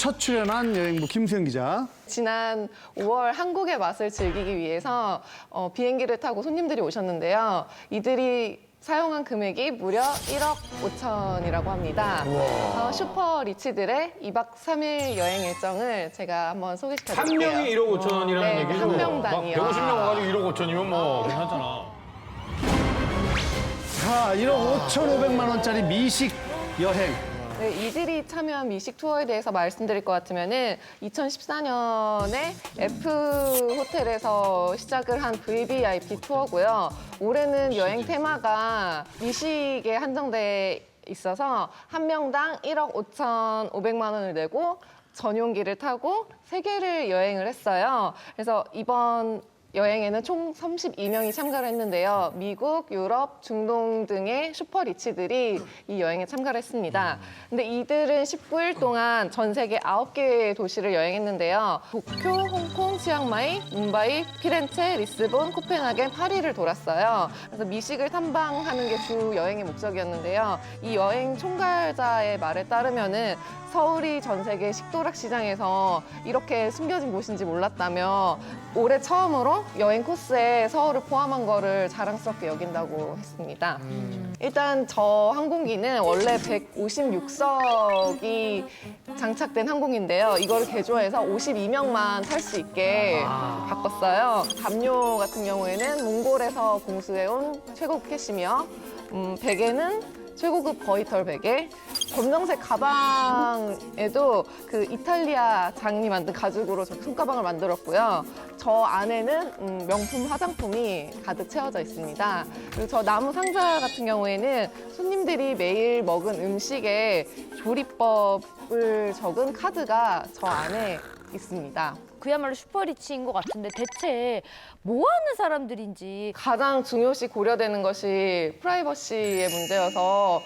첫 출연한 여행부 김수영 기자. 지난 5월 한국의 맛을 즐기기 위해서 비행기를 타고 손님들이 오셨는데요. 이들이 사용한 금액이 무려 1억 5천이라고 합니다. 슈퍼 리치들의 2박 3일 여행 일정을 제가 한번 한 소개시켜드릴게요. 명이 1억 5천이라는 네, 얘기죠? 한 명당이요. 150명 와가지고 1억 5천이면 뭐 괜찮잖아. 자, 1억 5,500만 원짜리 미식 여행. 네, 이들이 참여한 미식 투어에 대해서 말씀드릴 것 같으면은 2014년에 F 호텔에서 시작을 한 VVIP 투어고요. 올해는 여행 테마가 미식에 한정돼 있어서 한 명당 1억 5,500만 원을 내고 전용기를 타고 세계를 여행을 했어요. 그래서 이번 여행에는 총 32명이 참가를 했는데요. 미국, 유럽, 중동 등의 슈퍼 리치들이 이 여행에 참가를 했습니다. 근데 이들은 19일 동안 전 세계 9개의 도시를 여행했는데요. 도쿄, 홍콩, 치앙마이, 뭄바이, 피렌체, 리스본, 코펜하겐, 파리를 돌았어요. 그래서 미식을 탐방하는 게 주 여행의 목적이었는데요. 이 여행 총괄자의 말에 따르면은 서울이 전 세계 식도락 시장에서 이렇게 숨겨진 곳인지 몰랐다며 올해 처음으로 여행 코스에 서울을 포함한 거를 자랑스럽게 여긴다고 했습니다. 일단 저 항공기는 원래 156석이 장착된 항공인데요. 이거를 개조해서 52명만 탈 수 있게 바꿨어요. 담요 같은 경우에는 몽골에서 공수해온 최고급 캐시미어, 베개는 최고급 거위털 베개, 검정색 가방에도 그 이탈리아 장인이 만든 가죽으로 저 손가방을 만들었고요. 저 안에는 명품 화장품이 가득 채워져 있습니다. 그리고 저 나무 상자 같은 경우에는 손님들이 매일 먹은 음식의 조리법을 적은 카드가 저 안에 있습니다. 그야말로 슈퍼리치인 것 같은데 대체 뭐 하는 사람들인지. 가장 중요시 고려되는 것이 프라이버시의 문제여서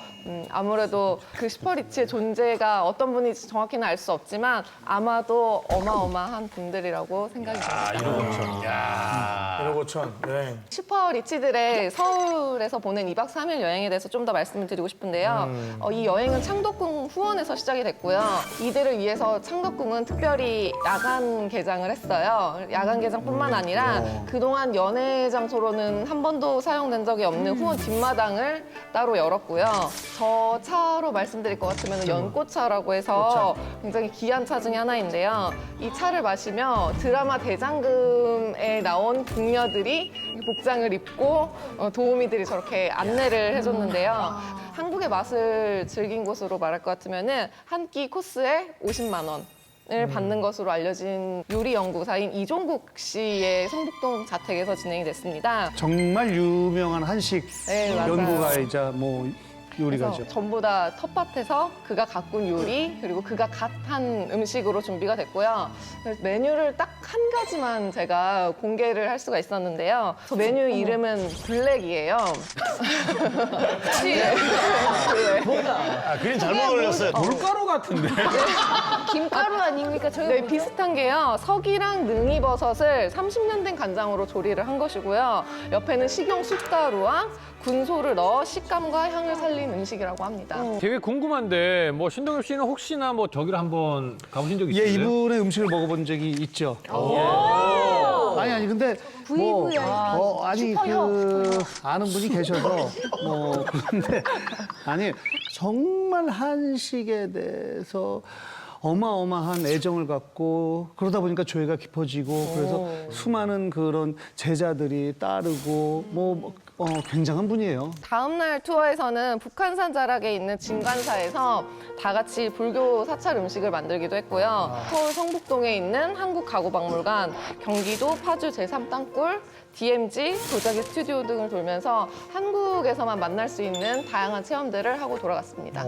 아무래도 그 슈퍼리치의 존재가 어떤 분인지 정확히는 알 수 없지만 아마도 어마어마한 분들이라고 생각이 듭니다. 1억 5천. 야. 1억 5천 여행. 슈퍼리치들의 서울에서 보낸 2박 3일 여행에 대해서 좀 더 말씀을 드리고 싶은데요. 이 여행은 창덕궁 후원에서 시작이 됐고요. 이들을 위해서 창덕궁은 특별히 야간 개장을 했어요. 야간 개장뿐만 아니라 그동안 연애 장소로는 한 번도 사용된 적이 없는 후원 뒷마당을 따로 열었고요. 저 차로 말씀드릴 것 같으면 연꽃차라고 해서 굉장히 귀한 차 중에 하나인데요. 이 차를 마시며 드라마 대장금에 나온 궁녀들이 복장을 입고 도우미들이 저렇게 안내를 해줬는데요. 한국의 맛을 즐긴 곳으로 말할 것 같으면은 한 끼 코스에 50만 원. 을 받는 것으로 알려진 요리 연구사인 이종국 씨의 성북동 자택에서 진행이 됐습니다. 정말 유명한 한식 네, 맞아요. 연구가이자 뭐 요리가죠. 그래서 전부 다 텃밭에서 그가 가꾼 요리 그리고 그가 갓 한 음식으로 준비가 됐고요. 그래서 메뉴를 딱 한 가지만 제가 공개를 할 수가 있었는데요. 저 메뉴 이름은 블랙이에요. 아, 그림 잘못 올렸어요. 물가루 같은데. 김가루 아닙니까? 저희 네, 비슷한 게요. 석이랑 능이버섯을 30년 된 간장으로 조리를 한 것이고요. 옆에는 식용 쑥가루와 군소를 넣어 식감과 향을 살린 음식이라고 합니다. 되게 궁금한데 뭐 신동엽 씨는 혹시나 뭐 저기를 한번 가보신 적 예, 있으세요? 이분의 음식을 먹어본 적이 있죠. 아니 근데 뭐 아니 그 아는 분이 계셔서 뭐 그런데 아니 정말 한식에 대해서 어마어마한 애정을 갖고 그러다 보니까 조예가 깊어지고 그래서 수많은 그런 제자들이 따르고 뭐 굉장한 분이에요. 다음 날 투어에서는 북한산 자락에 있는 진관사에서 다 같이 불교 사찰 음식을 만들기도 했고요. 서울 성북동에 있는 한국가구박물관, 경기도 파주 제3땅굴, DMZ, 도자기 스튜디오 등을 돌면서 한국에서만 만날 수 있는 다양한 체험들을 하고 돌아갔습니다.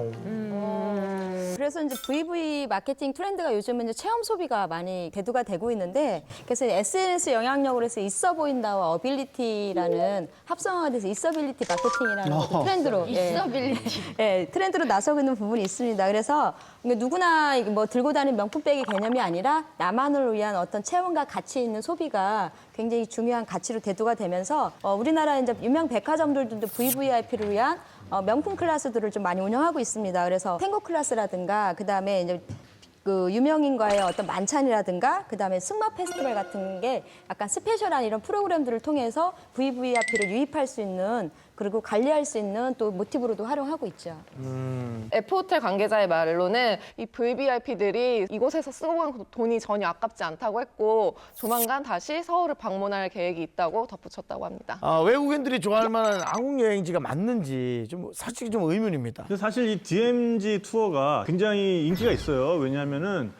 그래서 이제 VV 마케팅 트렌드가 요즘은 이제 체험 소비가 많이 대두가 되고 있는데 그래서 SNS 영향력으로 해서 있어 보인다와 어빌리티라는 합성화가 돼서 있어빌리티 마케팅이라는 것도 트렌드로 트렌드로 나서고 있는 부분이 있습니다. 그래서 누구나 뭐 들고 다니는 명품백의 개념이 아니라 나만을 위한 어떤 체험과 가치 있는 소비가 굉장히 중요한 가치로 대두가 되면서 우리나라 이제 유명 백화점들도 VVIP를 위한 명품 클래스들을 좀 많이 운영하고 있습니다. 그래서 탱고 클래스라든가 그다음에 이제 그 유명인과의 어떤 만찬이라든가 그다음에 승마 페스티벌 같은 게 약간 스페셜한 이런 프로그램들을 통해서 VVIP를 유입할 수 있는 그리고 관리할 수 있는 또 모티브로도 활용하고 있죠. F호텔 관계자의 말로는 이 VVIP들이 이곳에서 쓰고 간 돈이 전혀 아깝지 않다고 했고 조만간 다시 서울을 방문할 계획이 있다고 덧붙였다고 합니다. 아, 외국인들이 좋아할 만한 한국 여행지가 맞는지 좀 솔직히 좀 의문입니다. 근데 사실 이 DMZ 투어가 굉장히 인기가 있어요. 왜냐하면은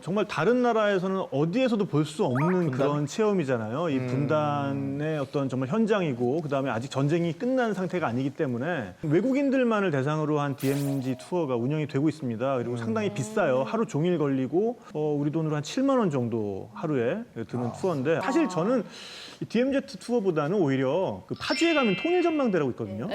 정말 다른 나라에서는 어디에서도 볼 수 없는 그런 체험이잖아요. 이 분단의 어떤 정말 현장이고 그다음에 아직 전쟁이 끝난 상태가 아니기 때문에 외국인들만을 대상으로 한 DMZ 투어가 운영이 되고 있습니다. 그리고 상당히 비싸요. 하루 종일 걸리고 우리 돈으로 한 7만 원 정도 하루에 드는 투어인데 사실 저는 이 DMZ 투어보다는 오히려 그 파주에 가면 통일전망대라고 있거든요.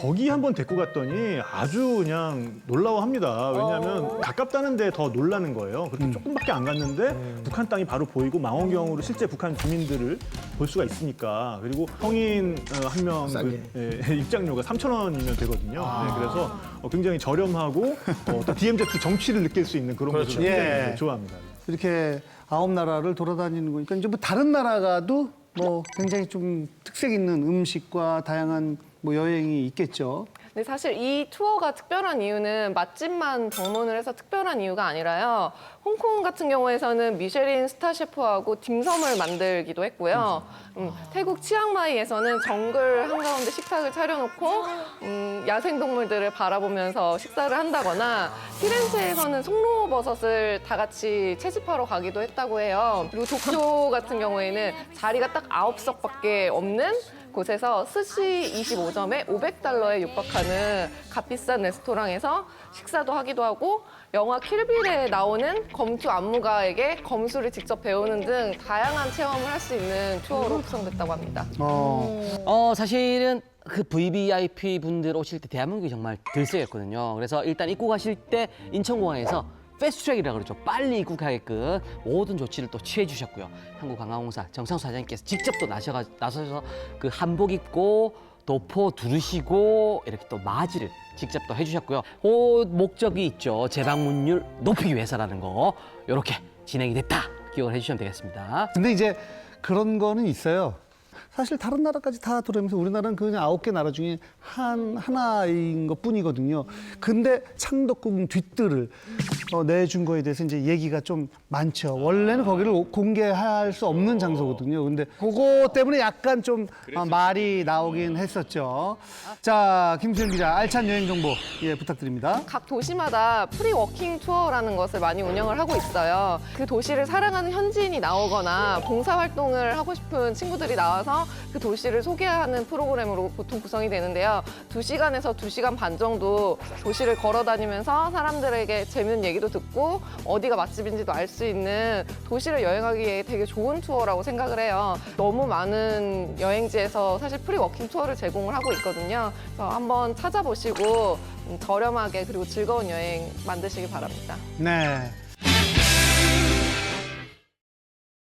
거기 한번 데리고 갔더니 아주 그냥 놀라워합니다. 왜냐하면 가깝다는 데 더 놀라는 거예요. 그렇게 조금밖에 안 갔는데 북한 땅이 바로 보이고 망원경으로 실제 북한 주민들을 볼 수가 있으니까. 그리고 성인 한 명 입장료가 3,000원이면 되거든요. 네, 그래서 굉장히 저렴하고 어떤 DMZ 정취를 느낄 수 있는 그런 것을 굉장히 좋아합니다. 이렇게 9나라를 돌아다니는 거니까 이제 뭐 다른 나라 가도 뭐 굉장히 좀 특색 있는 음식과 다양한 뭐 여행이 있겠죠. 근데 사실 이 투어가 특별한 이유는 맛집만 방문을 해서 특별한 이유가 아니라요. 홍콩 같은 경우에서는 미쉐린 스타 셰프하고 딤섬을 만들기도 했고요. 태국 치앙마이에서는 정글 한가운데 식탁을 차려놓고 야생동물들을 바라보면서 식사를 한다거나 피렌체에서는 송로버섯을 다 같이 채집하러 가기도 했다고 해요. 그리고 도쿄 같은 경우에는 자리가 딱 9석밖에 없는 곳에서 스시 25점에 500달러에 육박하는 값비싼 레스토랑에서 식사도 하기도 하고 영화 킬빌에 나오는 검투 안무가에게 검수를 직접 배우는 등 다양한 체험을 할 수 있는 투어로 구성됐다고 합니다. 사실은 그 VVIP 분들 오실 때 대한민국이 정말 들썩였거든요. 그래서 일단 입국하실 때 인천공항에서 패스트트랙이라고 그러죠. 빨리 입국하게끔 모든 조치를 또 취해 주셨고요. 한국관광공사 정상수 사장님께서 직접 또 나서서 그 한복 입고 도포 두르시고 이렇게 또 맞이를 직접 또 해주셨고요. 그 목적이 있죠. 재방문율 높이기 위해서라는 거 이렇게 진행이 됐다. 기억을 해주시면 되겠습니다. 근데 이제 그런 거는 있어요. 사실 다른 나라까지 다 돌아오면서 우리나라는 그냥 9개 나라 중에 하나인 것 뿐이거든요. 근데 창덕궁 뒷뜰을 내준 거에 대해서 이제 얘기가 좀 많죠. 원래는 거기를 공개할 수 없는 장소거든요. 근데 그거 때문에 약간 좀 말이 나오긴 했었죠. 자, 김수현 기자, 알찬 여행 정보 부탁드립니다. 각 도시마다 프리워킹 투어라는 것을 많이 운영을 하고 있어요. 그 도시를 사랑하는 현지인이 나오거나 봉사활동을 하고 싶은 친구들이 나와서 그 도시를 소개하는 프로그램으로 보통 구성이 되는데요. 2시간에서 2시간 반 정도 도시를 걸어 다니면서 사람들에게 재밌는 얘기도 듣고 어디가 맛집인지도 알 수 있는 도시를 여행하기에 되게 좋은 투어라고 생각을 해요. 너무 많은 여행지에서 사실 프리워킹 투어를 제공을 하고 있거든요. 그래서 한번 찾아보시고 저렴하게 그리고 즐거운 여행 만드시기 바랍니다. 네.